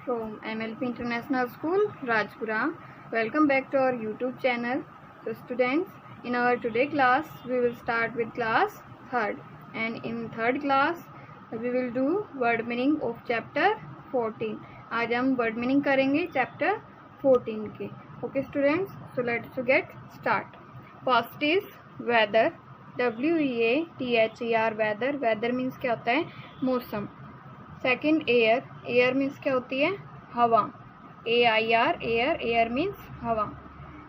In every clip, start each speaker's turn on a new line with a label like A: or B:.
A: from MLP International School, Rajpura. Welcome back to our YouTube channel. So students, in our today class, we will start with class 3rd. And in 3rd class, we will do word meaning of chapter 14. आज हम word meaning करेंगे chapter 14 के. Okay students, so let's get start. First is weather. WEATHER weather. Weather means क्या होता है? मौसम. Second air. Air means क्या होती है? हवा. AIR air. एयर मीन्स हवा.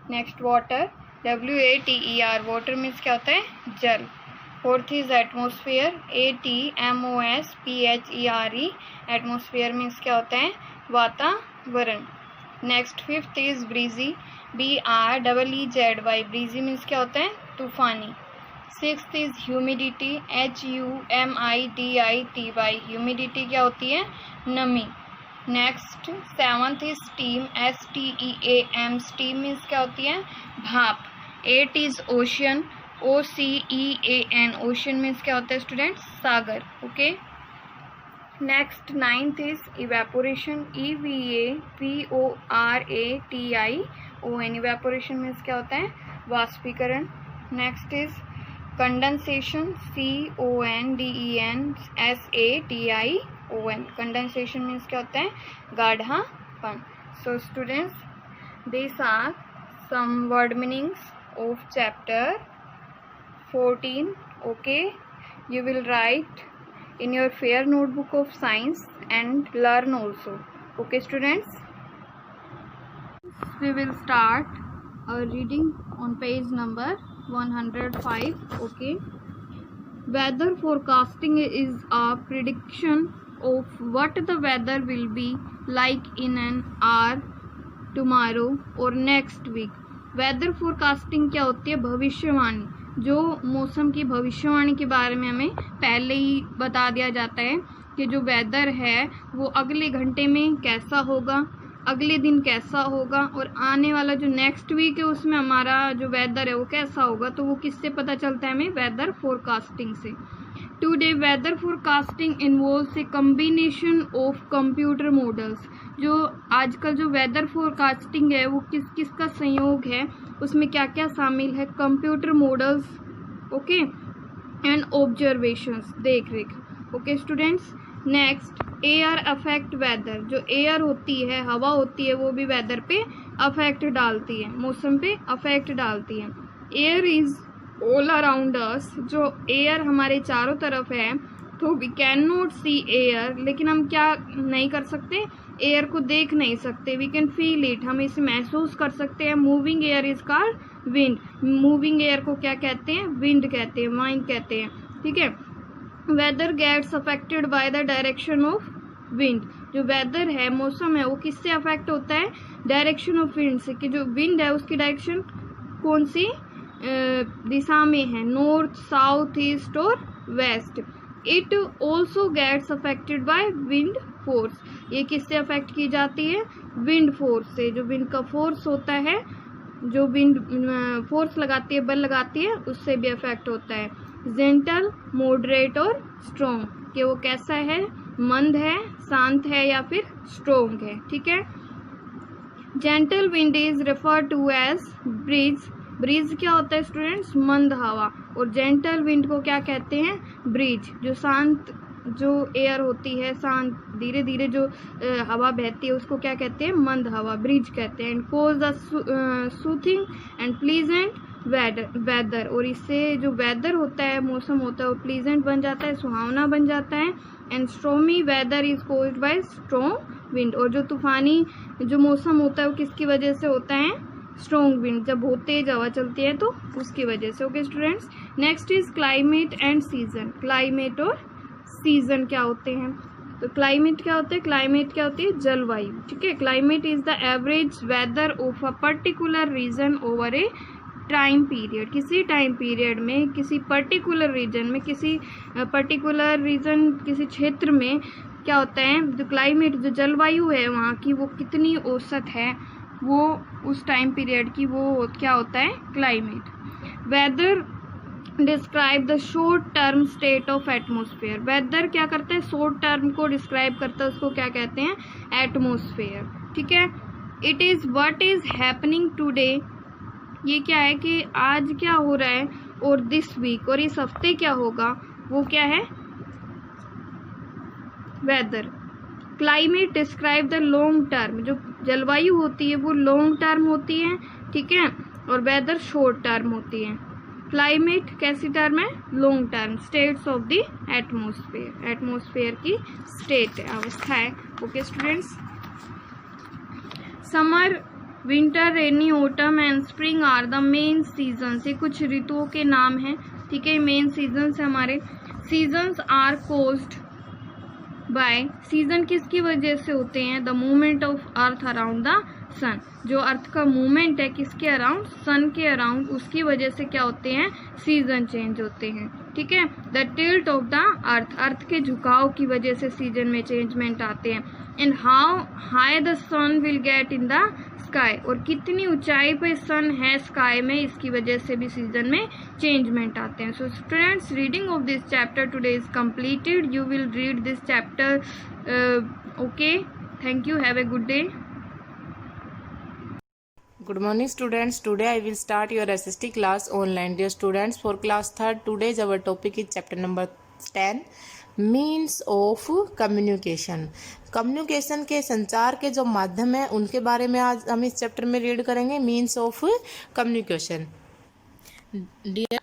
A: Next water. WATER water means क्या होता है? जल. Fourth is atmosphere. ATMOSPHERE atmosphere means क्या होता है? वातावरण. Next fifth is breezy. BREEZY breezy means क्या होता है? तूफानी. Sixth is humidity. HUMIDITY humidity क्या होती है? नमी. Next seventh is steam. STEAM steam means क्या होती है? भाप. Eight is ocean. OCEAN ocean means क्या होता है स्टूडेंट? सागर. Okay. Next ninth is evaporation. EVAPORATION evaporation means क्या होता है? वाष्पीकरण. Next is condensation. CONDENSATION condensation means क्या होता है? गाढ़ापन. So students, this are some word meanings of chapter 14. Okay, you will write in your fair notebook of science and learn also. Okay students, we will start our reading on page number 105. Okay, weather forecasting is a prediction of what the weather will be like in an hour, tomorrow or next week. weather forecasting क्या होती है? भविष्यवाणी. जो मौसम की भविष्यवाणी के बारे में हमें पहले ही बता दिया जाता है कि जो वेदर है वो अगले घंटे में कैसा होगा, अगले दिन कैसा होगा, और आने वाला जो नेक्स्ट वीक है उसमें हमारा जो वेदर है वो कैसा होगा. तो वो किससे पता चलता है हमें? वेदर फोरकास्टिंग से. Today weather forecasting involves a combination of computer models. जो आजकल जो वेदर फोरकास्टिंग है वो किस किस का संयोग है, उसमें क्या क्या शामिल है? Computer models, okay, and observations, देख रेख. Okay students. Next, air affect weather. जो एयर होती है, हवा होती है, वो भी वेदर पे अफेक्ट डालती है, मौसम पे अफेक्ट डालती है. Air is all around us. जो एयर हमारे चारों तरफ है, तो we can not see air. लेकिन हम क्या नहीं कर सकते? एयर को देख नहीं सकते. We can feel it. हम इसे महसूस कर सकते हैं. Moving air is called wind. Moving air को क्या कहते हैं? विंड कहते हैं, वाइंड कहते हैं. ठीक है. Weather gets affected by the direction of wind. जो वेदर है, मौसम है, वो किससे अफेक्ट होता है? डायरेक्शन ऑफ विंड से. कि जो विंड है उसकी डायरेक्शन कौन सी दिशा में है? नॉर्थ, साउथ, ईस्ट और west. It also gets affected by wind force. ये किससे अफेक्ट की जाती है? विंड फोर्स से. जो विंड का फोर्स होता है, जो विंड फोर्स लगाती है, बल लगाती है, उससे भी अफेक्ट होता है. जेंटल, मॉडरेट और स्ट्रॉन्ग. कि वो कैसा है? मंद है, शांत है, या फिर स्ट्रॉन्ग है. ठीक है. Gentle wind is refer to as breeze. Breeze क्या होता है स्टूडेंट्स? मंद हवा. और जेंटल विंड को क्या कहते हैं? ब्रीज. जो शांत जो एयर होती है, शांत धीरे धीरे जो हवा बहती है, उसको क्या कहते हैं? मंद हवा, ब्रीज कहते हैं. And cause the soothing and pleasant weather. और इससे जो वेदर होता है, मौसम होता है, वो प्लीजेंट बन जाता है, सुहावना बन जाता है. And stormy weather is caused by strong wind. और जो तूफानी जो मौसम होता है वो किसकी वजह से होता है? Strong wind. जब बहुत तेज हवा चलती है तो उसकी वजह से. Okay students. Next is climate and season. Climate और सीजन क्या होते हैं? तो क्लाइमेट क्या होते हैं? क्लाइमेट क्या होती है? जलवायु. ठीक है. Climate is the average weather of a particular region over a time period. किसी टाइम पीरियड में, किसी पर्टिकुलर रीजन में, किसी पर्टिकुलर रीजन, किसी क्षेत्र में क्या होता है? जो क्लाइमेट, जो जलवायु है वहाँ की, वो कितनी औसत है, वो उस टाइम पीरियड की, वो क्या होता है? Climate. Weather describe the short term state of atmosphere. Weather क्या करता है, शॉर्ट टर्म को डिस्क्राइब करता है, उसको क्या कहते हैं, एटमोसफेयर। ठीक है। It is what is happening today, ये क्या है कि आज क्या हो रहा है, और दिस वीक, और इस हफ्ते क्या होगा, वो क्या है, weather. Climate describe the long term, जो जलवायु होती है वो लॉन्ग टर्म होती है, ठीक है, और वेदर शॉर्ट टर्म होती है। क्लाइमेट कैसी टर्म है, long term. States of the atmosphere, atmosphere की स्टेट है, अवस्था है। Okay students, summer, winter, rainy, autumn and spring are the main seasons, ये कुछ ऋतुओं के नाम हैं, ठीक है, मेन सीजन्स है हमारे। Seasons are caused by, season किसकी वजह से होते हैं, the movement of earth around the sun, जो अर्थ का मूवमेंट है किसके अराउंड, सन के अराउंड, उसकी वजह से क्या होते हैं, सीजन चेंज होते हैं। ठीक है। The tilt of the earth, earth के झुकाव की वजह से सीजन में चेंजमेंट आते हैं। And how high the sun will get in the sky, और कितनी ऊंचाई पे सन है स्काई में, इसकी वजह से भी सीजन में चेंजमेंट आते हैं। So students, reading of this chapter today is completed. You will read this chapter. Okay, thank you, have a good day.
B: Good morning students. Today I will start your SST class online. Dear students, for class 3rd, today's our topic is chapter number 10, means of communication. Communication के संचार के जो माध्यम है उनके बारे में आज हम इस चैप्टर में रीड करेंगे, मीन्स ऑफ कम्युनिकेशन। डियर,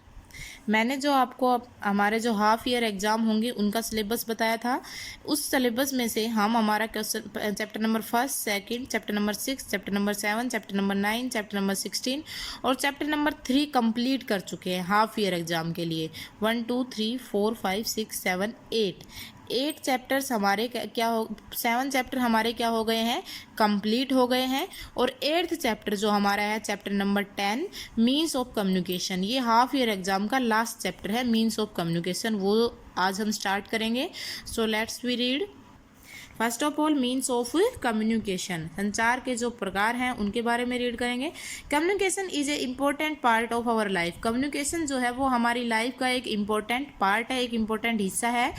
B: मैंने जो आपको हमारे जो हाफ ईयर एग्ज़ाम होंगे उनका सिलेबस बताया था, उस सिलेबस में से हम हमारा question chapter number 1, 2, chapter number 6, chapter number 7, chapter number 9, chapter number 16 और चैप्टर नंबर 3 कंप्लीट कर चुके हैं हाफ ईयर एग्ज़ाम के लिए। 1, 2, 3, 4, 5, 6, 7, 8 चैप्टर्स हमारे क्या हो, 7 चैप्टर हमारे क्या हो गए हैं, कंप्लीट हो गए हैं। और 8th चैप्टर जो हमारा है chapter number 10, means of communication, ये हाफ ईयर एग्जाम का लास्ट चैप्टर है, मीन्स ऑफ कम्युनिकेशन, वो आज हम स्टार्ट करेंगे। So let's we read. First of all, means of communication, संचार के जो प्रकार हैं उनके बारे में रीड करेंगे। Communication is a important part of our life, communication जो है वो हमारी लाइफ का एक इम्पोर्टेंट पार्ट है, एक इम्पोर्टेंट हिस्सा है।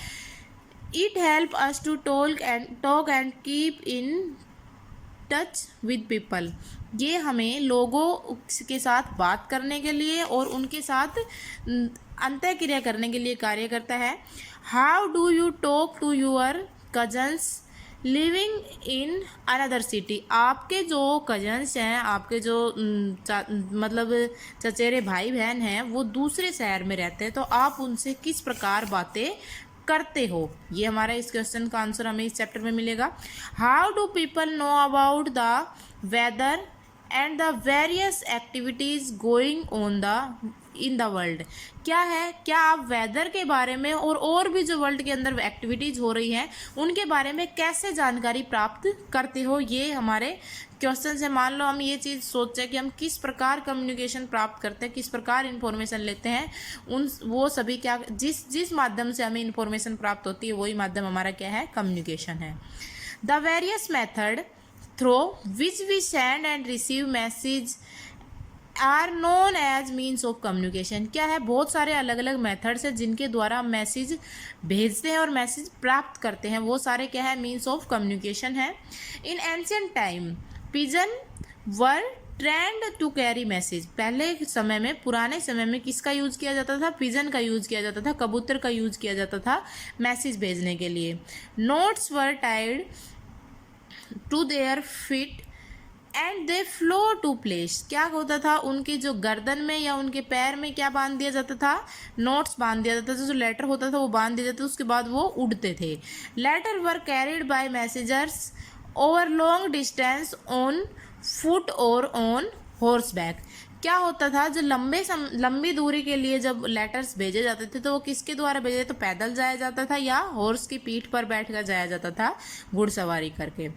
B: It help us to talk and keep in touch with people, ये हमें लोगों के साथ बात करने के लिए और उनके साथ अंतःक्रिया करने के लिए कार्य करता है। How do you talk to your cousins living in another city, आपके जो कजन्स हैं, आपके जो मतलब चचेरे भाई बहन हैं, वो दूसरे शहर में रहते हैं, तो आप उनसे किस प्रकार बातें करते हो, ये हमारा इस क्वेश्चन का आंसर हमें इस चैप्टर में मिलेगा। How do people know about the weather and the various activities going on the in the world, क्या है, क्या आप वेदर के बारे में और भी जो वर्ल्ड के अंदर एक्टिविटीज हो रही हैं उनके बारे में कैसे जानकारी प्राप्त करते हो, ये हमारे क्वेश्चन से। मान लो हम ये चीज़ सोचते हैं कि हम किस प्रकार कम्युनिकेशन प्राप्त करते हैं, किस प्रकार इन्फॉर्मेशन लेते हैं, वो सभी क्या, जिस माध्यम से हमें इन्फॉर्मेशन प्राप्त होती है वही माध्यम हमारा क्या है, कम्युनिकेशन है। The various method through which we send and receive message are known as means of communication, क्या है, बहुत सारे अलग अलग मेथड्स हैं जिनके द्वारा हम मैसेज भेजते हैं और मैसेज प्राप्त करते हैं, वो सारे क्या है, मीन्स ऑफ कम्युनिकेशन है। In ancient time pigeon were trained to carry message, पहले समय में, पुराने समय में किसका यूज किया जाता था, पिजन का यूज किया जाता था, कबूतर का यूज किया जाता था मैसेज भेजने के लिए। Notes were tied to their feet and they flew to place, क्या होता था, उनके जो गर्दन में या उनके पैर में क्या बांध दिया जाता था, नोट्स बांध दिया जाता था, जो लेटर होता था वो बांध दिया जाता था, उसके बाद वो उड़ते थे। Letter were carried by messengers over long distance on foot और ऑन हॉर्स बैक, क्या होता था, जो लंबी दूरी के लिए जब लेटर्स भेजे जाते थे तो वो किसके द्वारा भेजे, तो पैदल जाया जाता था या हॉर्स की पीठ पर बैठकर जाया जाता था, घुड़सवारी करके।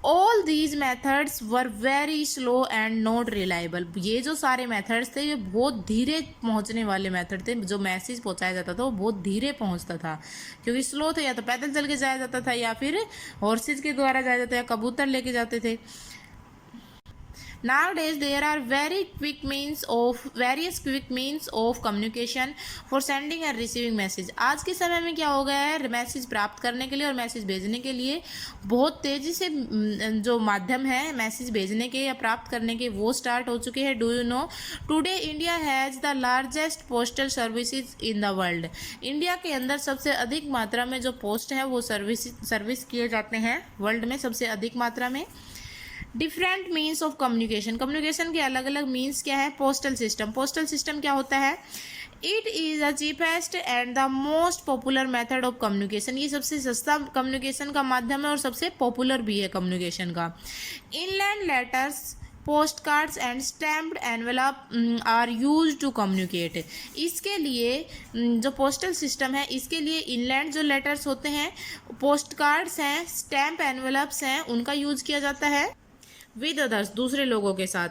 B: All these methods were very slow and not reliable, ये जो सारे मैथड्स थे ये बहुत धीरे पहुंचने वाले मैथड थे, जो मैसेज पहुंचाया जाता था वो बहुत धीरे पहुंचता था, क्योंकि स्लो थे, या तो पैदल चल के जाया जाता था या फिर हॉर्सेज के द्वारा जाया जाता था या कबूतर लेके जाते थे। Nowadays there are various quick means of communication for sending and receiving message. आज के समय में क्या हो गया है, मैसेज प्राप्त करने के लिए और मैसेज भेजने के लिए बहुत तेज़ी से जो माध्यम है मैसेज भेजने के या प्राप्त करने के वो स्टार्ट हो चुके हैं. Do you know today India has the largest postal services in the world. India के अंदर सबसे अधिक मात्रा में जो पोस्ट है वो सर्विस किए जाते हैं वर्ल्ड में सबसे अधिक मात्रा में. Different means of communication. Communication के अलग अलग मीन्स क्या है. पोस्टल सिस्टम क्या होता है. It is the cheapest and the most popular method of communication. ये सबसे सस्ता कम्युनिकेशन का माध्यम है और सबसे पॉपुलर भी है कम्युनिकेशन का. Inland letters, post cards and stamped envelope are use to communicate. इसके लिए जो पोस्टल सिस्टम है इसके लिए इनलैंड जो लेटर्स होते हैं, पोस्ट कार्ड्स हैं, स्टैम्प एनवेलप्स हैं, उनका यूज किया जाता है विद अदर्स, दूसरे लोगों के साथ.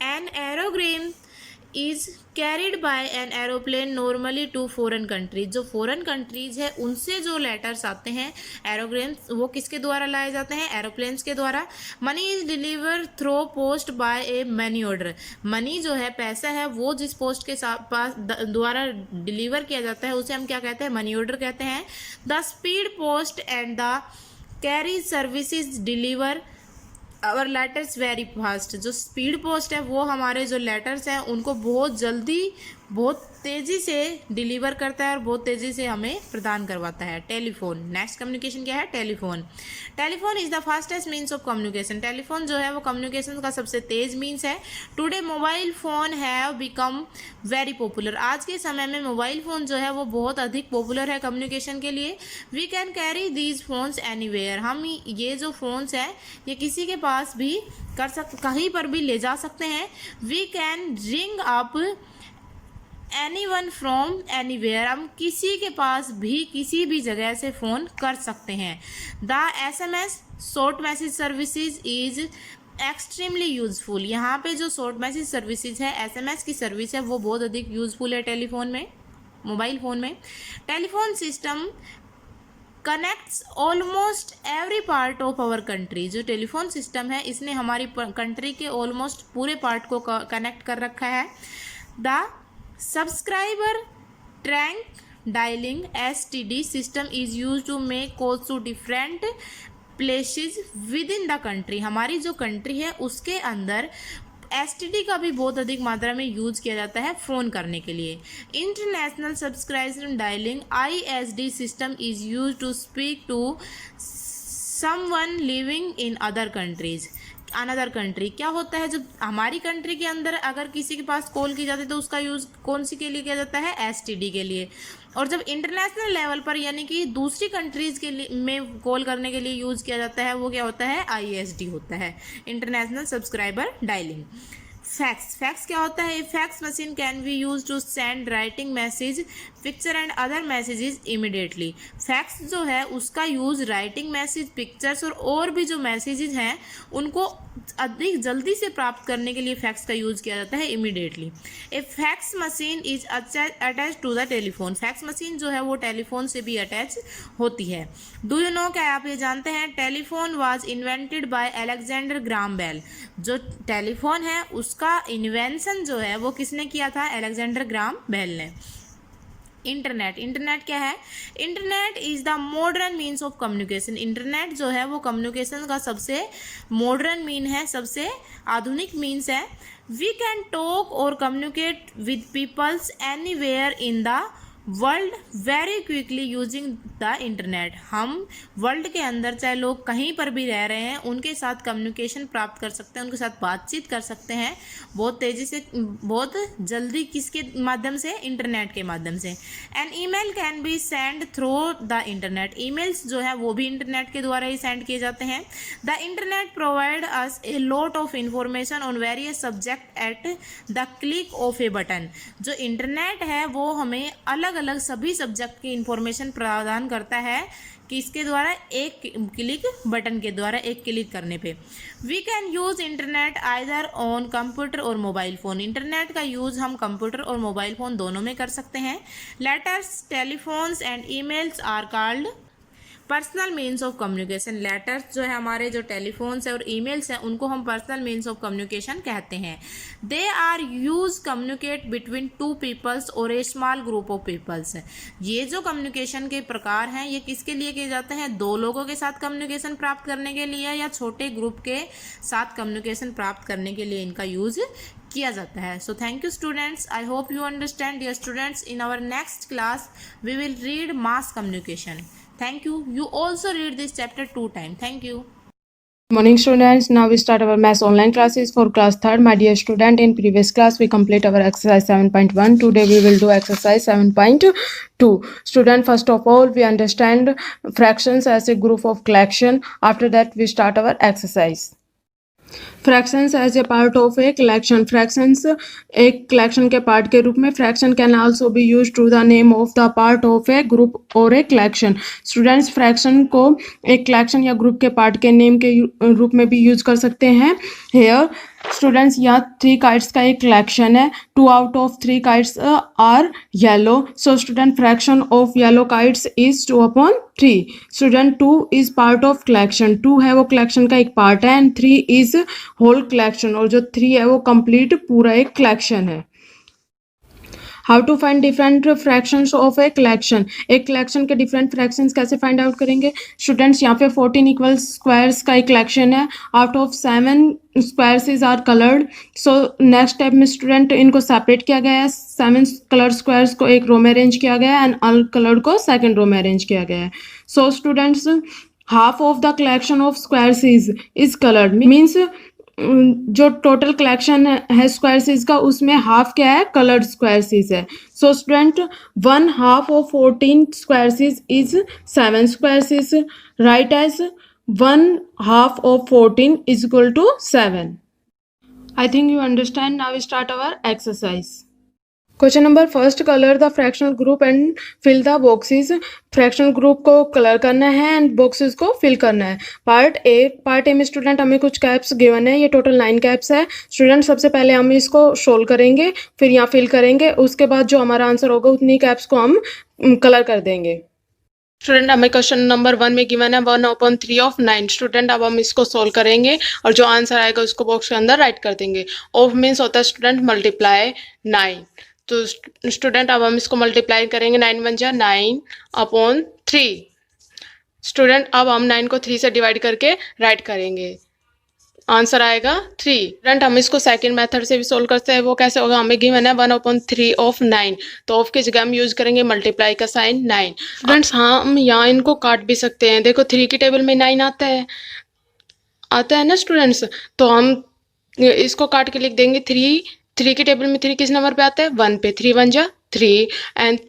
B: An aerogram is carried by an aeroplane normally to foreign countries. जो फॉरेन कंट्रीज है उनसे जो लेटर्स आते हैं एरोग्राम्स वो किसके द्वारा लाए जाते हैं, एरोप्लेन्स के द्वारा. Money is deliver through post by a money order. Money जो है पैसा है वो जिस पोस्ट के पास द्वारा डिलीवर किया जाता है उसे हम क्या कहते हैं, मनी ऑर्डर कहते हैं. The speed post and the courier services deliver our letters very fast. जो स्पीड पोस्ट है वो हमारे जो लेटर्स हैं उनको बहुत जल्दी बहुत तेज़ी से डिलीवर करता है और बहुत तेज़ी से हमें प्रदान करवाता है. टेलीफोन. नेक्स्ट कम्युनिकेशन क्या है, telephone. Telephone is the fastest means of communication. Telephone जो है वो कम्युनिकेशन का सबसे तेज़ मीन्स है. Today mobile phone have become very popular. आज के समय में मोबाइल फ़ोन जो है वो बहुत अधिक पॉपुलर है कम्युनिकेशन के लिए. We can carry these phones anywhere. हम ये जो फ़ोन्स हैं ये किसी के पास भी कहीं पर भी ले जा सकते हैं. We can ring up anyone from anywhere. हम किसी के पास भी किसी भी जगह से फ़ोन कर सकते हैं. The SMS short message services is extremely useful. यहाँ पे जो शॉर्ट मैसेज सर्विसेज है SMS की सर्विस है वो बहुत अधिक यूजफुल है टेलीफोन में, मोबाइल फ़ोन में. Telephone system connects almost every part of our country. जो टेलीफोन सिस्टम है इसने हमारी कंट्री के ऑलमोस्ट पूरे पार्ट को कनेक्ट कर रखा है. The subscriber trunk dialing STD system is use to make calls to different places within the country. हमारी जो कंट्री है उसके अंदर STD का भी बहुत अधिक मात्रा में यूज किया जाता है फ़ोन करने के लिए. International subscriber dialing ISD system is use to speak to someone living in other countries. Another country क्या होता है, जब हमारी कंट्री के अंदर अगर किसी के पास कॉल की जाती है तो उसका यूज़ कौन सी के लिए किया जाता है, STD के लिए. और जब इंटरनेशनल लेवल पर यानी कि दूसरी कंट्रीज़ के लिए में कॉल करने के लिए यूज़ किया जाता है वो क्या होता है, ISD होता है, इंटरनेशनल सब्सक्राइबर डायलिंग. फैक्स क्या होता है. Fax machine can be use to send writing message, picture and other messages immediately. Fax जो है उसका यूज़ राइटिंग मैसेज, पिक्चर्स और भी जो मैसेजेस हैं उनको अधिक जल्दी से प्राप्त करने के लिए फैक्स का यूज़ किया जाता है immediately. A fax machine is attach to the telephone. Fax machine जो है वो टेलीफोन से भी अटैच होती है. डू यू नो, क्या आप ये जानते हैं, telephone was invented by Alexander Graham Bell. जो टेलीफोन है उसका इन्वेंशन जो है वो किसने किया था, अलेक्जेंडर ग्राहम बेल ने. इंटरनेट क्या है. Internet is the modern means of communication. Internet जो है वो कम्युनिकेशन का सबसे मॉडर्न मीन है, सबसे आधुनिक मीन्स है. We can talk or communicate with peoples anywhere in the world very quickly using the internet. हम वर्ल्ड के अंदर चाहे लोग कहीं पर भी रह रहे हैं उनके साथ कम्युनिकेशन प्राप्त कर सकते हैं, उनके साथ बातचीत कर सकते हैं बहुत तेज़ी से, बहुत जल्दी. किसके माध्यम से, इंटरनेट के माध्यम से. An email can be send through the internet. Emails जो है वो भी इंटरनेट के द्वारा ही सेंड किए जाते हैं. The internet provide us a lot of information on various subject at the click of A button. जो इंटरनेट है वो हमें अलग अलग सभी सब्जेक्ट की इंफॉर्मेशन प्रदान करता है कि इसके द्वारा एक क्लिक बटन के द्वारा एक क्लिक करने पे. We can use internet either on computer और मोबाइल फ़ोन. इंटरनेट का यूज़ हम कंप्यूटर और मोबाइल फ़ोन दोनों में कर सकते हैं. Letters, telephones and emails are called personal means of communication, letters जो है हमारे जो टेलीफोन्स है और ईमेल्स हैं उनको हम पर्सनल मीन्स ऑफ कम्युनिकेशन कहते हैं। They are use communicate between two peoples or a small group of peoples. ये जो कम्युनिकेशन के प्रकार हैं ये किसके लिए किए जाते हैं? दो लोगों के साथ कम्युनिकेशन प्राप्त करने के लिए या छोटे ग्रुप के साथ कम्युनिकेशन प्राप्त करने के लिए इनका यूज किया जाता है। So thank you students, I hope you understand. Dear students, in our next class we will read mass communication. Thank you. You also read this chapter 2 times. Thank you.
C: Morning students, now we start our maths online classes for class 3rd. My dear student, in previous class we complete our exercise 7.1. Today we will do exercise 7.2. Student, first of all we understand fractions as a group of collection. After that we start our exercise. Fractions as a part of a collection, fractions एक collection के part के रूप में। Fraction can also be use to the name of the part of a group or a collection. Students, fraction को एक collection या group के part के नेम के रूप में भी यूज कर सकते हैं। हेयर स्टूडेंट्स, यहाँ 3 kites का एक कलेक्शन है। 2 out of 3 kites are yellow, so student fraction of yellow kites is 2/3। Student 2 is part of collection, 2 है वो कलेक्शन का एक पार्ट है एंड 3 इज होल कलेक्शन, और जो 3 है वो कंप्लीट पूरा एक कलेक्शन है। How to find different fractions of a collection, एक कलेक्शन के डिफरेंट फ्रैक्शंस कैसे फाइंड आउट करेंगे? स्टूडेंट्स, यहाँ पे 14 इक्वल स्क्वायर्स का एक कलेक्शन है। Out of 7 squares are coloured, so next step में स्टूडेंट इनको सेपरेट किया गया है। 7 कलर स्क्वायर्स को एक रो में अरेंज किया गया है एंड अनकलर्ड को सेकेंड रो में अरेंज किया गया है। So students, half of the collection of squares is coloured, means जो टोटल कलेक्शन है स्क्वायर्स का उसमें हाफ क्या है? कलर्ड स्क्वायर्स है। So student, 1/2 of 14 squares is 7 squares, right as 1/2 of 14 is equal to 7। I think you understand. Now we start our exercise. Question number first, colour the fractional group and fill the boxes. Fractional group को colour करना है and boxes को fill करना है। Part A में student हमें कुछ caps given है, ये टोटल 9 कैप्स है। स्टूडेंट, सबसे पहले हम इसको सोल्व करेंगे, फिर यहाँ फिल करेंगे, उसके बाद जो हमारा आंसर होगा उतनी कैप्स को हम कलर कर देंगे। स्टूडेंट, हमें क्वेश्चन नंबर 1 में गिवन है 1/3 ऑफ 9। स्टूडेंट, अब हम इसको सोल्व करेंगे और जो आंसर आएगा उसको बॉक्स के अंदर राइट कर देंगे। ऑफ मीन्स होता है स्टूडेंट मल्टीप्लाई 9, तो स्टूडेंट अब हम इसको मल्टीप्लाई करेंगे। 9 1 जा 9/3। स्टूडेंट, अब हम 9 को 3 से डिवाइड करके राइट करेंगे, आंसर आएगा 3। स्टूडेंट, हम इसको सेकंड मेथड से भी सोल्व करते हैं, वो कैसे होगा? हमें गिवन है 1/3 ऑफ 9, तो ऑफ की जगह हम यूज करेंगे मल्टीप्लाई का साइन 9। स्टूडेंट्स, हाँ हम यहाँ इनको काट भी सकते हैं, देखो 3 की टेबल में 9 आता है ना स्टूडेंट्स, तो हम इसको काट के लिख देंगे 3 की टेबल में 3 किस नंबर पे आता है? 1 पे, 3 1 जा 3, एंड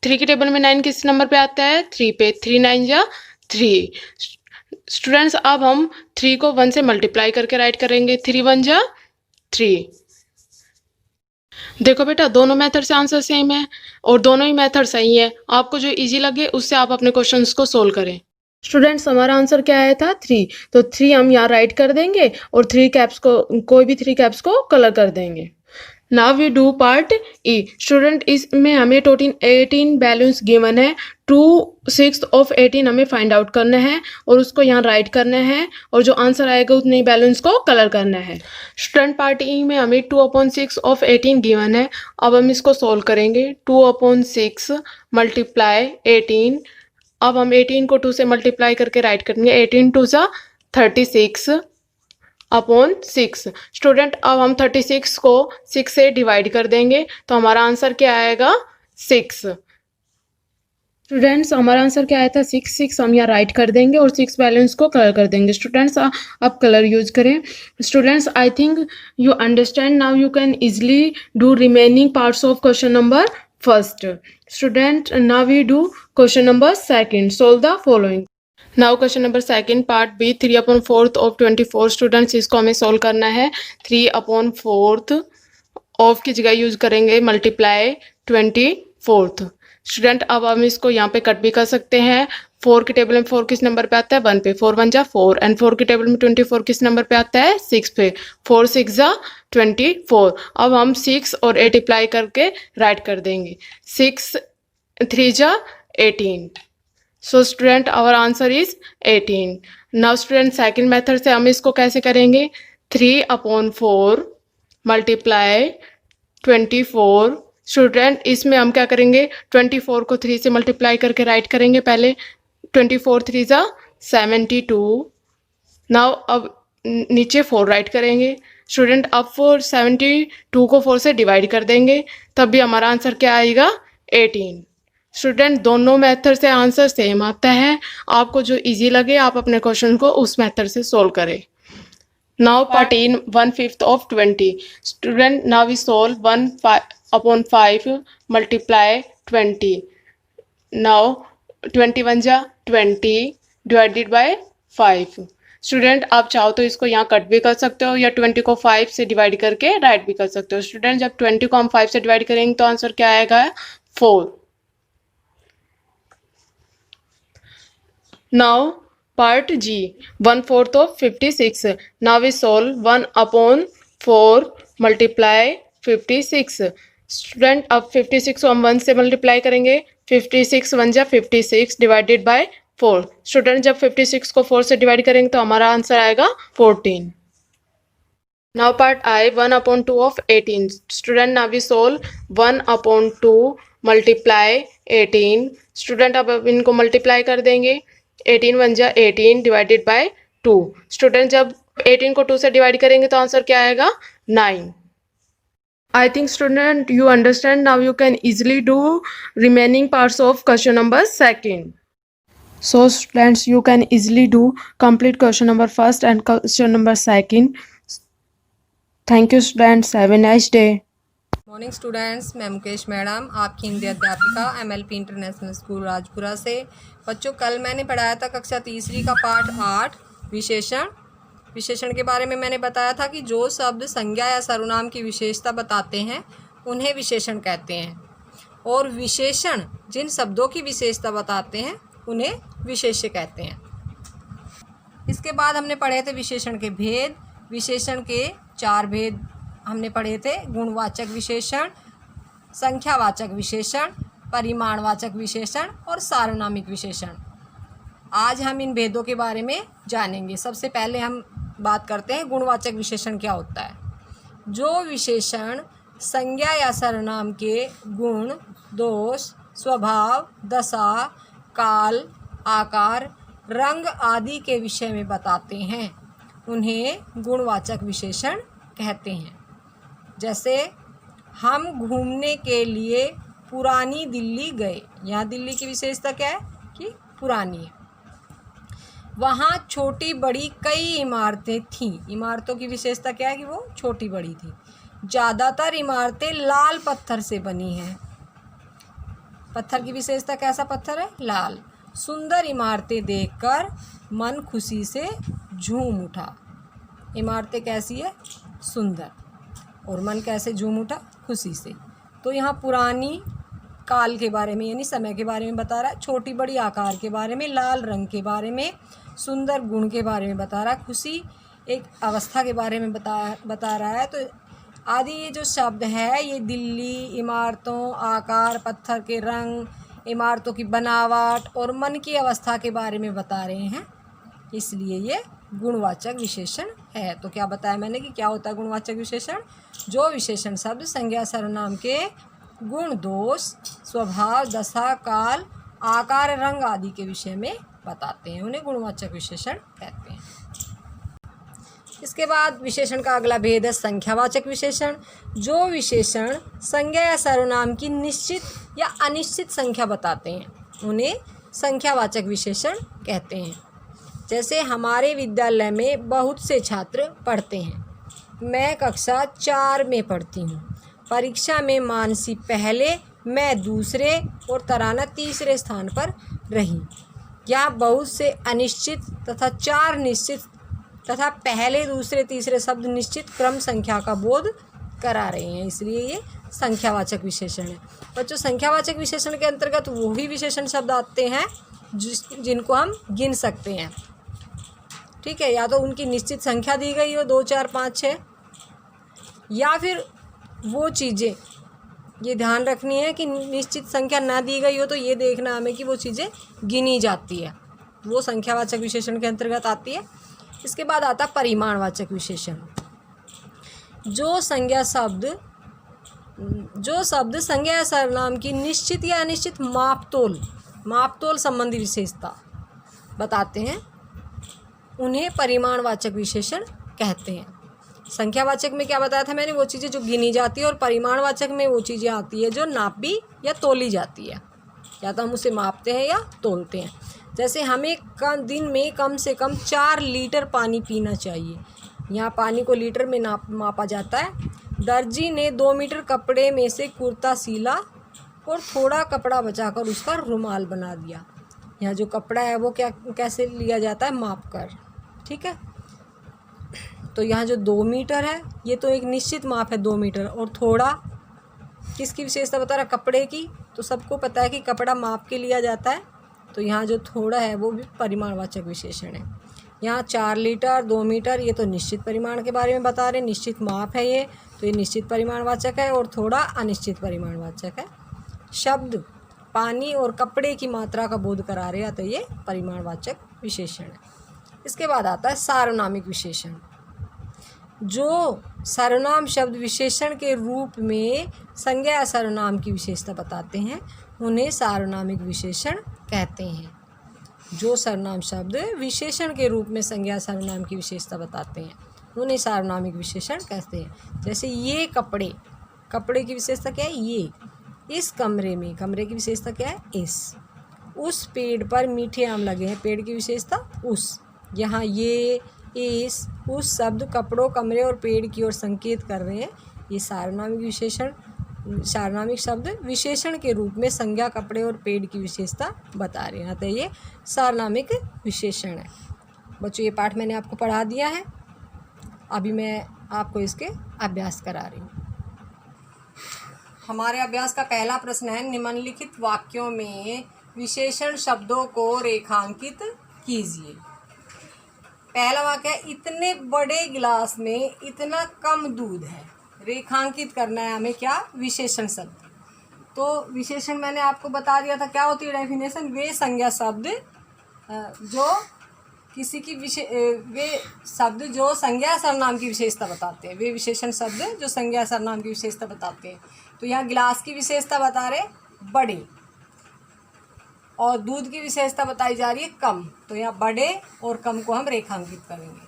C: 3 की टेबल में 9 किस नंबर पे आता है? 3 पे, 3 9 जा 3। स्टूडेंट्स, अब हम 3 को 1 से मल्टीप्लाई करके राइट करेंगे, 3 1 जा 3। देखो बेटा, दोनों मेथड से आंसर सेम है और दोनों ही मेथड सही है, आपको जो इजी लगे उससे आप अपने क्वेश्चंस को सोल्व करें। स्टूडेंट्स, हमारा आंसर क्या आया था? 3, तो 3 हम यहाँ राइट कर देंगे और 3 कैप्स को, कोई भी 3 कैप्स को कलर कर देंगे। Now we do part E. Student, इसमें हमें टोटल 18 बैलेंस गिवन है। 2/6 ऑफ 18 हमें फाइंड आउट करना है और उसको यहाँ राइट करना है और जो आंसर आएगा उतने ही बैलेंस को कलर करना है। स्टूडेंट, पार्ट ई में हमें 2/6 ऑफ 18 गिवन है। अब हम इसको सोल्व करेंगे। 2/6 मल्टीप्लाई 18, अब हम 18 को 2 से मल्टीप्लाई करके राइट करेंगे, 18 2 जा 36/6। स्टूडेंट, अब हम 36 को 6 से डिवाइड कर देंगे, तो हमारा आंसर क्या आएगा? 6। स्टूडेंट्स, हमारा आंसर क्या आया था? 6 हम यहाँ राइट कर देंगे और 6 बैलेंस को कलर कर देंगे। स्टूडेंट्स, अब कलर यूज करें। Students, I think you understand. Now you can easily do remaining parts of question number first. Student, now we do question number second. Solve the following. Now question number second part B, 3/4 of 24। Students, इसको हमें solve करना है। 3/4 of की जगह use करेंगे multiply 24। Student, अब हम इसको यहाँ पे कट भी कर सकते हैं। 4 की टेबल में 4 किस नंबर पे आता है? 1 पे, 4 1 जा 4, एंड 4 की टेबल में 24 किस नंबर पे आता है? 6 पे, 4 6 जा 24। अब हम 6 और 8 करके राइट कर देंगे। 6 3 जा 18, so student our answer is 18. Now student second method से हम इसको कैसे करेंगे, 3/4 मल्टीप्लाई 24. स्टूडेंट इसमें हम क्या करेंगे, 24 को 3 से मल्टीप्लाई करके राइट करेंगे पहले. 24 3 ज़ा 72. नाउ अब नीचे 4 राइट करेंगे. स्टूडेंट अब 72 को 4 से डिवाइड कर देंगे, तब भी हमारा आंसर क्या आएगा, 18. स्टूडेंट दोनों मेथड से आंसर सेम आता है. आपको जो इजी लगे आप अपने क्वेश्चन को उस मेथड से सोल्व करें. Now part in 1/5 of 20. Student now we solve 1/5 multiply 20. Now 21 जा 20 डिवाइडेड बाय 5. स्टूडेंट आप चाहो तो इसको यहाँ कट भी कर सकते हो या 20 को 5 से डिवाइड करके राइट भी कर सकते हो. स्टूडेंट जब 20 को हम 5 से डिवाइड करेंगे तो आंसर क्या आएगा, 4. Now part G 1/4 of 56. Now we solve 1/4 multiply 56. Student अब 56 को हम 1 से मल्टीप्लाई करेंगे. 56 1 जा 56 डिवाइडेड बाय 4. स्टूडेंट जब 56 को 4 से डिवाइड करेंगे तो हमारा आंसर आएगा 14. Now part I 1/2 of 18. Student now we solve 1/2 multiply 18. Student अब इनको मल्टीप्लाई कर देंगे. 18 1 जा 18 डिवाइडेड बाय 2. स्टूडेंट जब 18 को 2 से डिवाइड करेंगे तो आंसर क्या आएगा, 9. I think student you understand. Now you can easily do remaining parts of question number 2. So students you can easily do complete question number 1 and question number 2. Thank you students. Have a nice day.
D: Morning students, मैं Mukesh madam, आपकी हिंदी अध्यापिका MLP international school Rajpura से. बच्चों कल मैंने पढ़ाया था कक्षा तीसरी का पाठ 8 विशेषण के बारे में. मैंने बताया था कि जो शब्द संज्ञा या सर्वनाम की विशेषता बताते हैं उन्हें विशेषण कहते हैं, और विशेषण जिन शब्दों की विशेषता बताते हैं उन्हें विशेष्य कहते हैं. इसके बाद हमने पढ़े थे विशेषण के भेद. विशेषण के 4 भेद हमने पढ़े थे, गुणवाचक विशेषण, संख्यावाचक विशेषण, परिमाणवाचक विशेषण और सार्वनामिक विशेषण. आज हम इन भेदों के बारे में जानेंगे. सबसे पहले हम बात करते हैं गुणवाचक विशेषण क्या होता है. जो विशेषण संज्ञा या सर्वनाम के गुण, दोष, स्वभाव, दशा, काल, आकार, रंग आदि के विषय में बताते हैं उन्हें गुणवाचक विशेषण कहते हैं. जैसे हम घूमने के लिए पुरानी दिल्ली गए. यहाँ दिल्ली की विशेषता क्या है कि पुरानी है. वहाँ छोटी बड़ी कई इमारतें थीं. इमारतों की विशेषता क्या है कि वो छोटी बड़ी थी. ज़्यादातर इमारतें लाल पत्थर से बनी हैं. पत्थर की विशेषता कैसा पत्थर है, लाल. सुंदर इमारतें देखकर मन खुशी से झूम उठा. इमारतें कैसी है, सुंदर, और मन कैसे झूम उठा, खुशी से. तो यहाँ पुरानी काल के बारे में यानी समय के बारे में बता रहा है, छोटी बड़ी आकार के बारे में, लाल रंग के बारे में, सुंदर गुण के बारे में बता रहा है, खुशी एक अवस्था के बारे में बता रहा है. तो आदि ये जो शब्द है ये दिल्ली, इमारतों, आकार, पत्थर के रंग, इमारतों की बनावट और मन की अवस्था के बारे में बता रहे हैं, इसलिए ये गुणवाचक विशेषण है. तो क्या बताया मैंने कि क्या होता है गुणवाचक विशेषण. जो विशेषण शब्द संज्ञा सर्वनाम के गुण, दोष, स्वभाव, दशा, काल, आकार, रंग आदि के विषय में बताते हैं उन्हें गुणवाचक विशेषण कहते हैं. इसके बाद विशेषण का अगला भेद है संख्यावाचक विशेषण. जो विशेषण संज्ञा या सर्वनाम की निश्चित या अनिश्चित संख्या बताते हैं उन्हें संख्यावाचक विशेषण कहते हैं. जैसे हमारे विद्यालय में बहुत से छात्र पढ़ते हैं. मैं कक्षा 4 में पढ़ती हूँ. परीक्षा में मानसी पहले, मैं दूसरे और तराना तीसरे स्थान पर रही. यहाँ बहुत से अनिश्चित तथा 4 निश्चित तथा पहले, दूसरे, तीसरे शब्द निश्चित क्रम संख्या का बोध करा रहे हैं, इसलिए ये संख्यावाचक विशेषण है. बच्चों संख्यावाचक विशेषण के अंतर्गत वो ही विशेषण शब्द आते हैं जिनको हम गिन सकते हैं. ठीक है, या तो उनकी निश्चित संख्या दी गई हो 2 4 5 6, या फिर वो चीज़ें ये ध्यान रखनी है कि निश्चित संख्या ना दी गई हो तो ये देखना हमें कि वो चीज़ें गिनी जाती है, वो संख्यावाचक विशेषण के अंतर्गत आती है। इसके बाद आता है परिमाणवाचक विशेषण। जो शब्द संज्ञा या सर्वनाम की निश्चित या अनिश्चित मापतोल संबंधी विशेषता बताते हैं, उन्हें परिमाणवाचक विशेषण कहते हैं। संख्यावाचक में क्या बताया था मैंने, वो चीज़ें जो गिनी जाती है, और परिमाणवाचक में वो चीज़ें आती है जो नापी या तोली जाती है, या तो हम उसे मापते हैं या तोलते हैं। जैसे हमें दिन में कम से कम 4 लीटर पानी पीना चाहिए, यहाँ पानी को लीटर में मापा जाता है। दर्जी ने 2 मीटर कपड़े में से कुर्ता सीला और थोड़ा कपड़ा बचाकर उसका रुमाल बना दिया। यहाँ जो कपड़ा है वो कैसे लिया जाता है, माप कर, ठीक है। तो यहाँ जो 2 मीटर है ये तो एक निश्चित माप है 2 मीटर, और थोड़ा किसकी विशेषता बता रहा, कपड़े की। तो सबको पता है कि कपड़ा माप के लिया जाता है, तो यहाँ जो थोड़ा है वो भी परिमाणवाचक विशेषण है। यहाँ 4 लीटर 2 मीटर ये तो निश्चित परिमाण के बारे में बता रहे हैं, निश्चित माप है ये, तो ये निश्चित परिमाणवाचक है, और थोड़ा अनिश्चित परिमाणवाचक है। शब्द पानी और कपड़े की मात्रा का बोध करा रहे हैं, तो ये परिमाणवाचक विशेषण है। इसके बाद आता है सार्वनामिक विशेषण। जो सर्वनाम शब्द विशेषण के रूप में संज्ञा या सर्वनाम की विशेषता बताते हैं, उन्हें सार्वनामिक विशेषण कहते हैं। जो सर्वनाम शब्द विशेषण के रूप में संज्ञा सर्वनाम की विशेषता बताते हैं, उन्हें सार्वनामिक विशेषण कहते हैं। जैसे ये कपड़े की विशेषता क्या है, ये। इस कमरे की विशेषता क्या है, इस। उस पेड़ पर मीठे आम लगे हैं, पेड़ की विशेषता उस। यहाँ ये, इस, उस शब्द कपड़ों, कमरे और पेड़ की ओर संकेत कर रहे हैं। ये सार्वनामिक शब्द विशेषण के रूप में संज्ञा, कपड़े और पेड़ की विशेषता बता रहे हैं, तो ये सार्वनामिक विशेषण है। बच्चों ये पाठ मैंने आपको पढ़ा दिया है, अभी मैं आपको इसके अभ्यास करा रही हूँ। हमारे अभ्यास का पहला प्रश्न है, निम्नलिखित वाक्यों में विशेषण शब्दों को रेखांकित कीजिए। पहला वाक्य है, इतने बड़े गिलास में इतना कम दूध है। रेखांकित करना है हमें क्या, विशेषण शब्द। तो विशेषण मैंने आपको बता दिया था क्या होती है डेफिनेशन, वे संज्ञा शब्द जो किसी की वे शब्द जो संज्ञा सर्वनाम की विशेषता बताते हैं, वे विशेषण शब्द जो संज्ञा सर्वनाम की विशेषता बताते हैं। तो यहाँ गिलास की विशेषता बता रहे बड़े, और दूध की विशेषता बताई जा रही है कम, तो यहाँ बड़े और कम को हम रेखांकित करेंगे।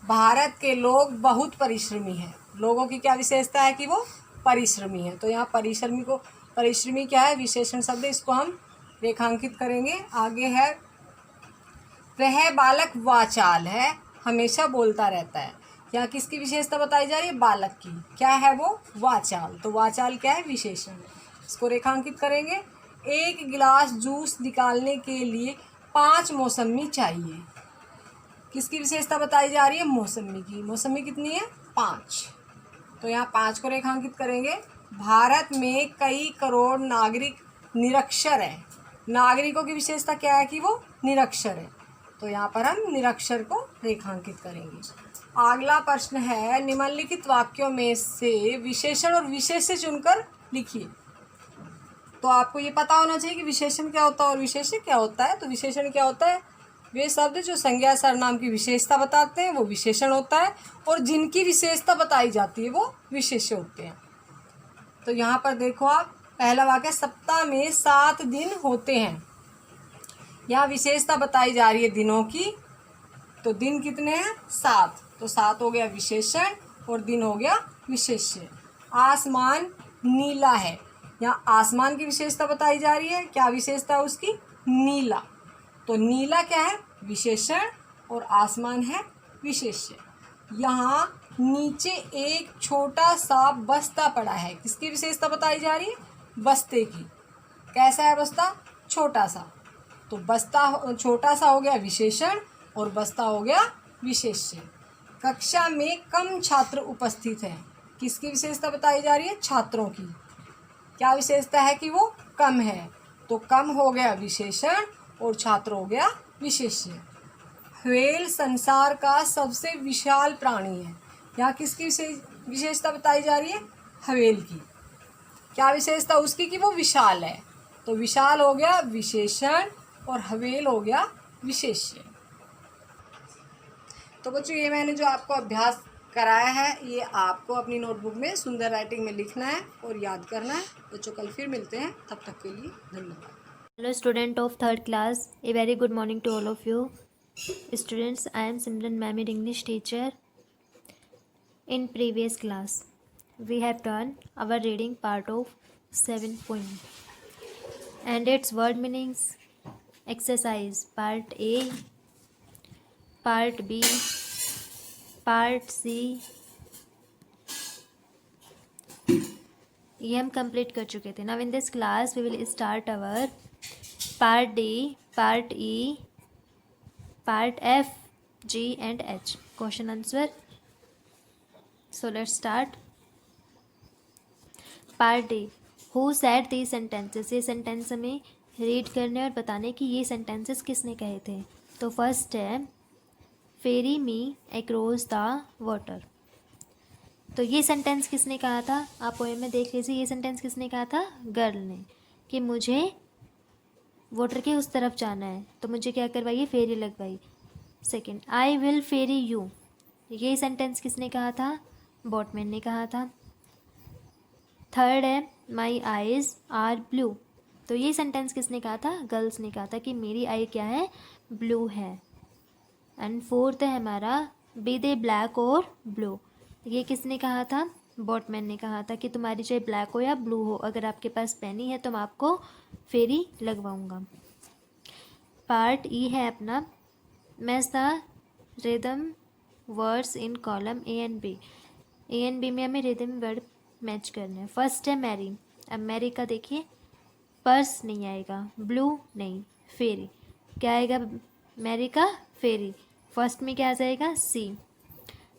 D: भारत के लोग बहुत परिश्रमी हैं। लोगों की क्या विशेषता है कि वो परिश्रमी है, तो यहाँ परिश्रमी क्या है, विशेषण शब्द, इसको हम रेखांकित करेंगे। आगे है, वह बालक वाचाल है, हमेशा बोलता रहता है। यहाँ किसकी विशेषता बताई जा रही है, बालक की। क्या है वो, वाचाल। तो वाचाल क्या है, विशेषण। इसको रेखांकित करेंगे। एक गिलास जूस निकालने के लिए 5 मौसमी चाहिए। किसकी विशेषता बताई जा रही है, मौसमी की। मौसमी कितनी है, 5। तो यहाँ 5 को रेखांकित करेंगे। भारत में कई करोड़ नागरिक निरक्षर है। नागरिकों की विशेषता क्या है कि वो निरक्षर है, तो यहाँ पर हम निरक्षर को रेखांकित करेंगे। अगला प्रश्न है, निम्नलिखित वाक्यों में से विशेषण और विशेष्य चुनकर लिखिए। तो आपको ये पता होना चाहिए कि विशेषण क्या होता है और विशेष्य क्या होता है। तो विशेषण क्या होता है, वे शब्द जो संज्ञा सर्वनाम की विशेषता बताते हैं वो विशेषण होता है, और जिनकी विशेषता बताई जाती है वो विशेष्य होते हैं। तो यहाँ पर देखो आप, पहला वाक्य, सप्ताह में 7 दिन होते हैं। यहाँ विशेषता बताई जा रही है दिनों की, तो दिन कितने हैं, 7, तो 7 हो गया विशेषण और दिन हो गया विशेष्य। आसमान नीला है, यहाँ आसमान की विशेषता बताई जा रही है। क्या विशेषता है उसकी, नीला। तो नीला क्या है, विशेषण, और आसमान है विशेष्य। यहाँ नीचे एक छोटा सा बस्ता पड़ा है, किसकी विशेषता बताई जा रही है, बस्ते की। कैसा है बस्ता, छोटा सा। तो बस्ता छोटा सा हो गया विशेषण और बस्ता हो गया विशेष्य। कक्षा में कम छात्र उपस्थित हैं, किसकी विशेषता बताई जा रही है, छात्रों की। क्या विशेषता है कि वो कम है, तो कम हो गया विशेषण और छात्र हो गया विशेष्य। व्हेल संसार का सबसे विशाल प्राणी है। यहाँ किसकी विशेषता बताई जा रही है, व्हेल की। क्या विशेषता उसकी कि वो विशाल है, तो विशाल हो गया विशेषण और हवेल हो गया विशेष्य। तो बच्चों ये मैंने जो आपको अभ्यास कराया है ये आपको अपनी नोटबुक में सुंदर राइटिंग में लिखना है और याद करना है। बच्चों कल फिर मिलते हैं, तब तक के लिए धन्यवाद।
E: Hello, student of third class. A very good morning to all of you. Students, I am Simran ma'am, your English teacher. In previous class, we have done our reading part of 7 poem and its word meanings exercise part A, part B, part C. ये हम complete कर चुके थे. Now in this class we will start our part D, part E, part F, G and H. Question answer. So let's start. Part D. Who said the sentences. ये sentence हमें read करने और बताने कि ये सेंटेंसेस किसने कहे थे. तो फर्स्ट है फेरी मी अक्रॉस द वाटर. तो ये सेंटेंस किसने कहा था, आप पोएम में देख लीजिए. ये सेंटेंस किसने कहा था, गर्ल ने, कि मुझे वाटर के उस तरफ जाना है तो मुझे क्या करवाइए, फेरी लगवाई. Second, I will ferry you. ये सेंटेंस किसने कहा था, बोटमैन ने कहा था. थर्ड है माई आईज आर ब्लू. तो ये सेंटेंस किसने कहा था, गर्ल्स ने कहा था कि मेरी आई क्या है, ब्लू है. एंड फोर्थ है हमारा बी दे ब्लैक और ब्लू. ये किसने कहा था, बोटमैन ने कहा था कि तुम्हारी चाहे ब्लैक हो या ब्लू हो, अगर आपके पास पेनी है तो मैं आपको फेरी लगवाऊंगा. पार्ट ई है अपना match the rhyme words in column A and B. A and B में हमें रिदम वर्ड मैच करने हैं. फर्स्ट है मैरी. अब मैरी का देखिए, पर्स नहीं आएगा, ब्लू नहीं, फेरी. क्या आएगा मैरी का, फेरी. फर्स्ट में क्या आ जाएगा, सी.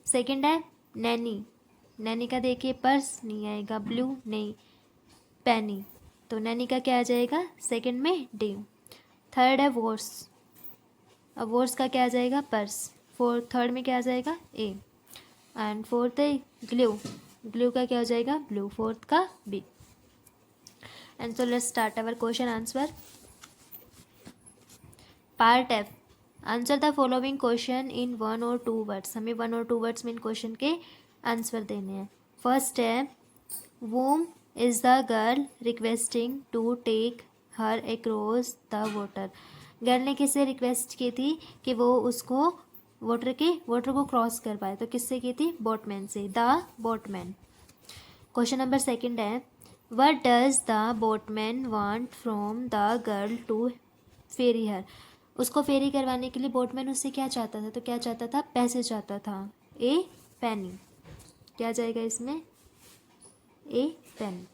E: सेकंड है नैनी. नैनी का देखिए, पर्स नहीं आएगा, ब्लू नहीं, पैनी. तो नैनी का क्या आ जाएगा, सेकंड में डी. थर्ड है वॉर्स. अब वॉर्स का क्या आ जाएगा, पर्स. थर्ड में क्या आ जाएगा, ए. एंड फोर्थ है ग्लू. ग्लू का क्या हो जाएगा, ब्लू. फोर्थ का B. And so let's start our question answer. Part F. Answer the following question in 1 और 2 वर्ड्स. हमें 1 और 2 वर्ड्स में इन क्वेश्चन के आंसर देने हैं. फर्स्ट है whom is the girl requesting to take her across the water. Girl ने किससे रिक्वेस्ट की थी कि वो उसको वाटर को क्रॉस कर पाए, तो किससे की थी, बोटमैन से, the boatman. Question number second है what does the boatman want from the girl to ferry her. उसको फेरी करवाने के लिए बोटमैन उससे क्या चाहता था, तो क्या चाहता था, पैसे चाहता था, ए पैनी. क्या जाएगा इसमें, ए पेनी.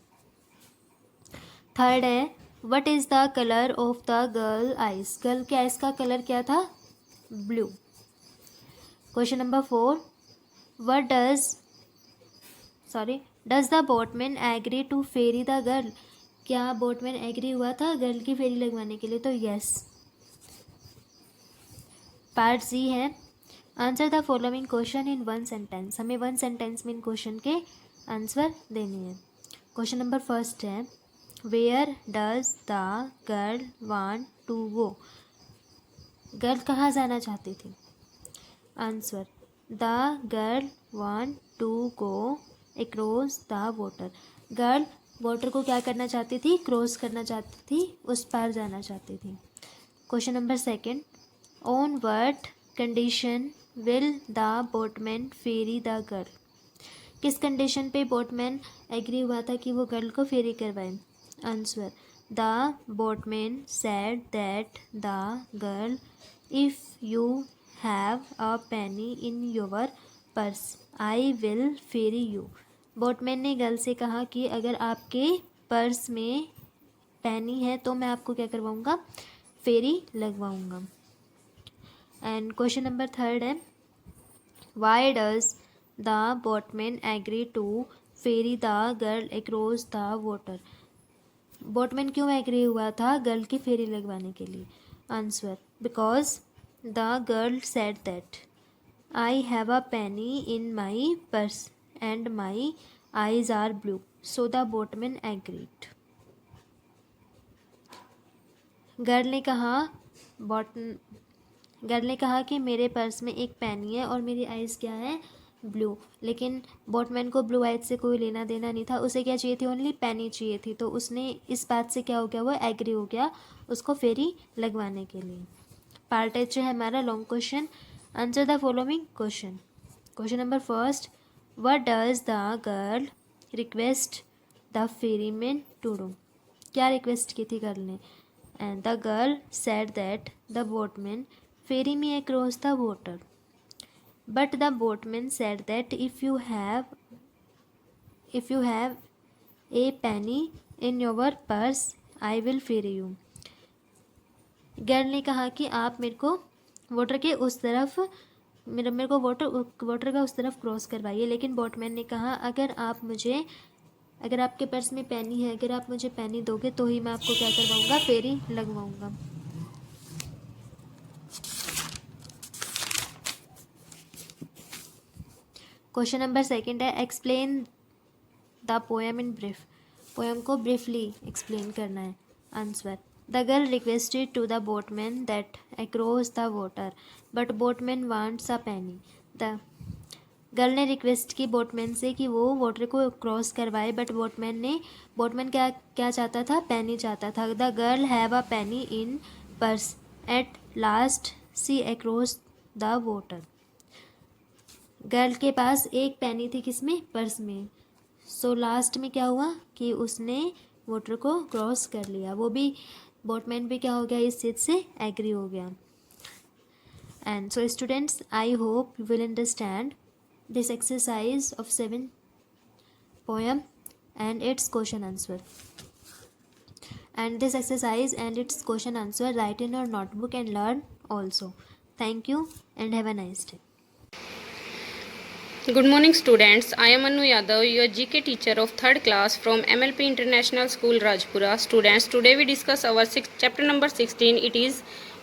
E: थर्ड है what is the colour of the girl eyes. Girl के आइज का कलर क्या था, blue. Question number 4 what does the boatman agree to ferry the girl. क्या बोटमैन एग्री हुआ था गर्ल की फेरी लगवाने के लिए, तो यस. पार्ट सी है answer the following question in 1 sentence. हमें 1 सेंटेंस में इन क्वेश्चन के आंसर देने हैं. क्वेश्चन नंबर फर्स्ट है where does the girl want to go. Girl कहाँ जाना चाहती थी, answer the girl want to go across the water. Girl water को क्या करना चाहती थी, क्रॉस करना चाहती थी, उस पार जाना चाहती थी. Question number second on what condition will the boatman ferry the girl. किस कंडीशन पे बोटमैन एग्री हुआ था कि वो गर्ल को फेरी करवाए, answer the boatman said that the girl if you have a penny in your purse I will ferry you. Boatman ने girl से कहा कि अगर आपके पर्स में पेनी है तो मैं आपको क्या करवाऊँगा, फेरी लगवाऊँगा. एंड क्वेश्चन नंबर थर्ड है why does the boatman agree to ferry the girl across the water. Boatman क्यों एग्री हुआ था गर्ल की फेरी लगवाने के लिए, answer because the girl said that I have a penny in my purse and my eyes are blue. So the boatman agreed. Girl ने कहा कि मेरे पर्स में एक पेनी है और मेरी आइज़ क्या है, ब्लू. लेकिन बोटमैन को ब्लू आइज से कोई लेना देना नहीं था. उसे क्या चाहिए थी, ओनली पेनी चाहिए थी. तो उसने इस बात से क्या हो गया, वो एग्री हो गया उसको फेरी लगवाने के लिए. पार्ट एच है हमारा long question. Answer the following question. Question number first, what does the girl request the ferryman to do. क्या रिक्वेस्ट की थी गर्ल ने. And the girl said that the boatman ferry me across the water. But the boatman said that if you have a penny in your purse, I will ferry you. Girl ने कहा कि आप मेरे को water के उस तरफ मेरे को वाटर का उस तरफ क्रॉस करवाइए. लेकिन बोटमैन ने कहा अगर आपके पर्स में पेनी है, अगर आप मुझे पेनी दोगे तो ही मैं आपको क्या करवाऊँगा, फेरी लगवाऊँगा. क्वेश्चन नंबर सेकंड है, explain the poem in brief. Poem को ब्रीफली एक्सप्लेन करना है. Answer, the girl requested to the boatman that across the water but boatman wants a penny. The girl ने रिक्वेस्ट की boatman से कि वो water को क्रॉस करवाए, बट बोटमैन क्या चाहता था, पेनी चाहता था. The girl have a penny in purse. At last she across the water. Girl के पास एक पेनी थी, किसमें, पर्स में. सो लास्ट में क्या हुआ कि उसने वाटर को क्रॉस कर लिया. वो भी बोटमैन भी क्या हो गया, इस चीज़ से एग्री हो गया. And so students, I hope you will understand this exercise of 7 poem and it's question answer. And this exercise and its question answer write in your notebook and learn also. Thank you and have a nice day.
F: Good morning students, I am Anu Yadav, your GK teacher of 3rd class from MLP International School Rajpura. Students, today we discuss our chapter number 16, it is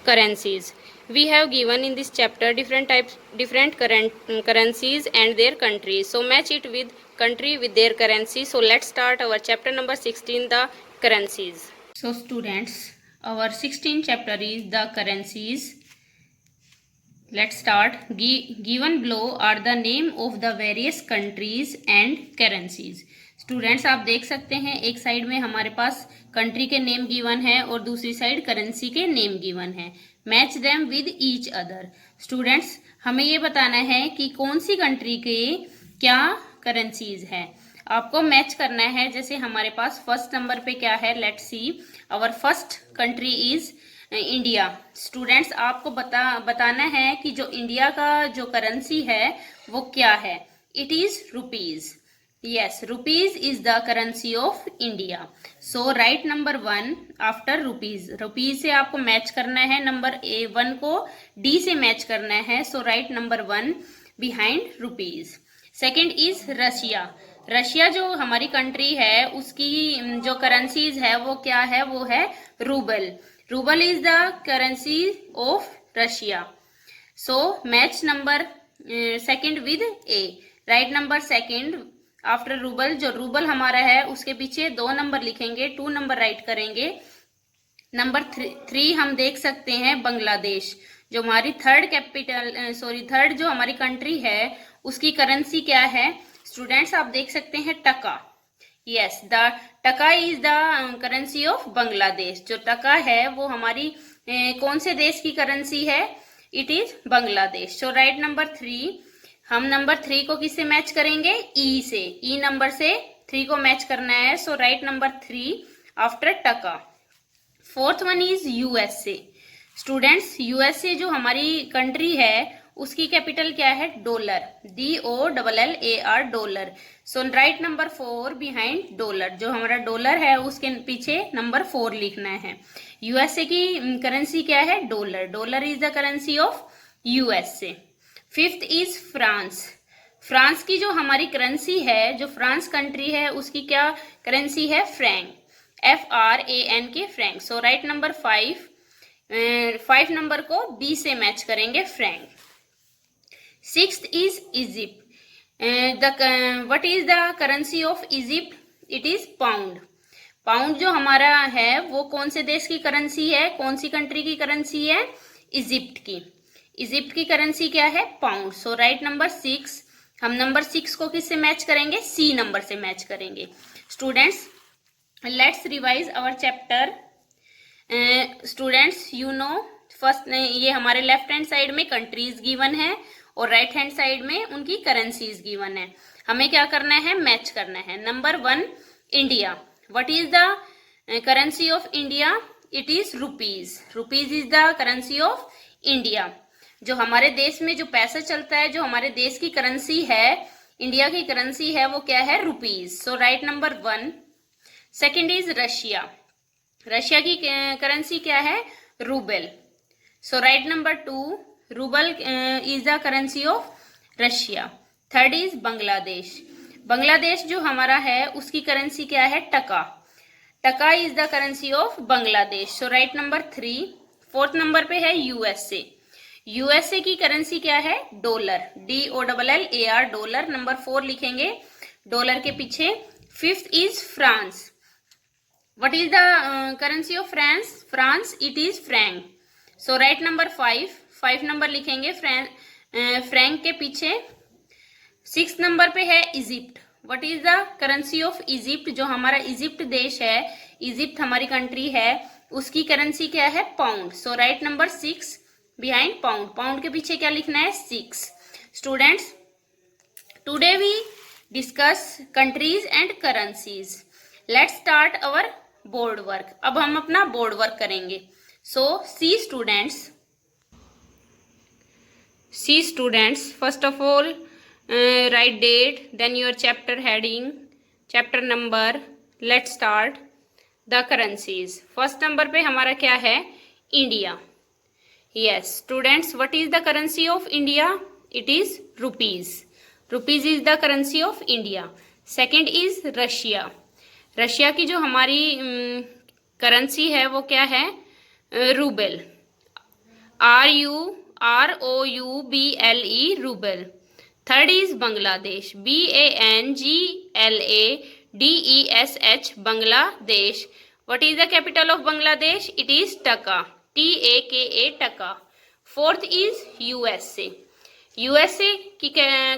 F: currencies. We have given in this chapter different currencies and their countries. So match it with country with their currency. So let's start our chapter number 16, the currencies. So students, our 16th chapter is the currencies. Let's start. Given below are the name of the various countries and currencies. Students, आप देख सकते हैं एक side में हमारे पास country के name given है और दूसरी साइड करेंसी के नेम गिवन है. Match them with each other. Students, हमें ये बताना है कि कौन सी कंट्री के क्या करेंसीज है. आपको मैच करना है. जैसे हमारे पास फर्स्ट नंबर पे क्या है, let's see. Our first country is India. Students, आपको बताना है कि जो इंडिया का जो करेंसी है वो क्या है. It is rupees. Yes, rupees is the currency of India. So right number 1 after rupees. Rupees से आपको मैच करना है. नंबर 1 को डी से मैच करना है. So right number 1 behind rupees. Second is Russia. Russia जो हमारी कंट्री है उसकी जो करेंसीज है वो क्या है, वो है rouble. Ruble is the currency of Russia. So match number second with A. Right number second after ruble. जो रूबल हमारा है उसके पीछे 2 नंबर लिखेंगे, 2 नंबर राइट करेंगे. नंबर 3 हम देख सकते हैं बांग्लादेश. जो हमारी थर्ड जो हमारी कंट्री है उसकी करेंसी क्या है. स्टूडेंट्स, आप देख सकते हैं टका. यस, द टका is the currency of Bangladesh. जो टका है वो हमारी कौन से देश की करेंसी है, it is Bangladesh. So right number 3. हम नंबर 3 को किससे मैच करेंगे, ई से. ई नंबर से 3 को मैच करना है. So right number 3 after taka. Fourth one is USA. Students, USA जो हमारी कंट्री है उसकी कैपिटल क्या है, dollar. DOLLAR dollar. So right number 4 behind dollar. जो हमारा डॉलर है उसके पीछे नंबर 4 लिखना है. यूएसए की करेंसी क्या है, dollar. Dollar is the currency of USA. Fifth is France. France की जो हमारी करेंसी है, जो फ्रांस कंट्री है उसकी क्या करेंसी है, franc. FRANK franc. So right number 5 number को बी से मैच करेंगे, franc. Sixth is Egypt. What is the currency of Egypt? It is pound. Pound जो हमारा है वो कौन से देश की करेंसी है, कौन सी कंट्री की करेंसी है? इजिप्ट की। इजिप्ट की करेंसी क्या है? पाउंड। So right number 6। हम नंबर 6 को किससे मैच करेंगे? सी नंबर से मैच करेंगे। Students, let's revise our chapter. Students, you know, first ये हमारे लेफ्ट हैंड साइड में कंट्रीज गिवन है और राइट हैंड साइड में उनकी करेंसीज गिवन है। हमें क्या करना है? मैच करना है। Number 1, India. What is the currency of India? It is rupees. Rupees is the currency of India. जो हमारे देश में जो पैसा चलता है, जो हमारे देश की करेंसी है, इंडिया की करेंसी है, वो क्या है? Rupees. So right number 1। Second is Russia. Russia की करेंसी क्या है? Rouble. So right number 2, rouble is the currency of Russia. Third is Bangladesh. Bangladesh जो हमारा है उसकी करेंसी क्या है? टका। टका is the currency of Bangladesh. So right number 3। Fourth number पे है यूएसए। यूएसए की करेंसी क्या है? डॉलर। DOLLAR, dollar. नंबर 4 लिखेंगे डॉलर के पीछे। Fifth is France. What is the currency of France? France, it is Frank. So right number 5 number लिखेंगे Frank के पीछे। 6 नंबर पे है Egypt. What is the currency of Egypt? जो हमारा इजिप्ट देश है, इजिप्ट हमारी कंट्री है, उसकी करेंसी क्या है? Pound. So right number 6 behind pound. Pound के पीछे क्या लिखना है? 6। Students, today we discuss countries and currencies. Let's start our board work. अब हम अपना बोर्ड वर्क करेंगे। So see students, first of all write date, then your chapter heading, chapter number. Let's start the currencies. first number पे हमारा क्या है? India. yes students, what is the currency of India? it is rupees. rupees is the currency of India. second is Russia. Russia की जो हमारी currency है वो क्या है? Rouble. ROUBLE, rouble. Third is Bangladesh. BANGLADESH, Bangladesh. What is the capital of Bangladesh? It is टका। TAKA, टका। Fourth is USA. USA की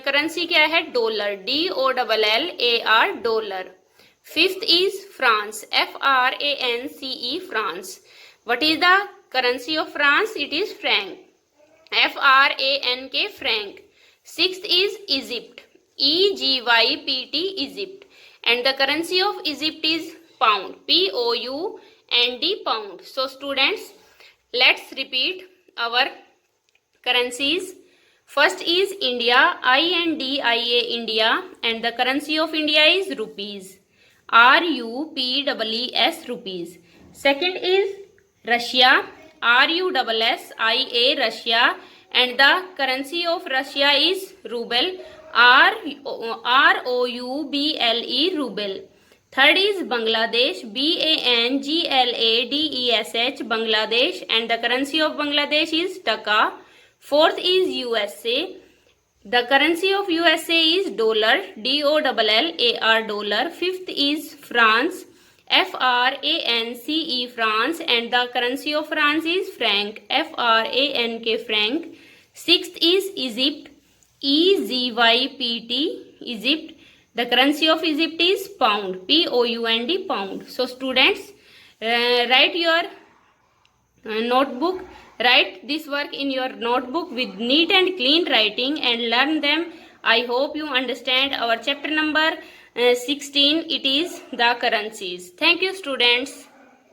F: करेंसी क्या है? Dollar. DOLLAR, dollar. Fifth is France. FRANCE, France. What is the currency of France? It is Frank. FRANK, Frank. Sixth is Egypt. EGYPT, Egypt. And the currency of Egypt is pound. POUND, pound. So students, let's repeat our currencies. First is India. INDIA, India. And the currency of India is rupees. RUPEES, rupees. Second is Russia. RUSSIA, Russia. And the currency of Russia is ruble. ROUBLE, ruble. Third is Bangladesh. BANGLADESH, Bangladesh. And the currency of Bangladesh is taka. Fourth is USA. The currency of USA is dollar. DOLLAR, dollar. Fifth is France. France, France. And the currency of France is franc. FRANK, franc. Sixth is Egypt. EGYPT, Egypt. The currency of Egypt is pound. POUND, pound. So students, write your notebook. Write this work in your notebook with neat and clean writing and learn them. I hope you understand our chapter number 16. It is the currencies. Thank you students.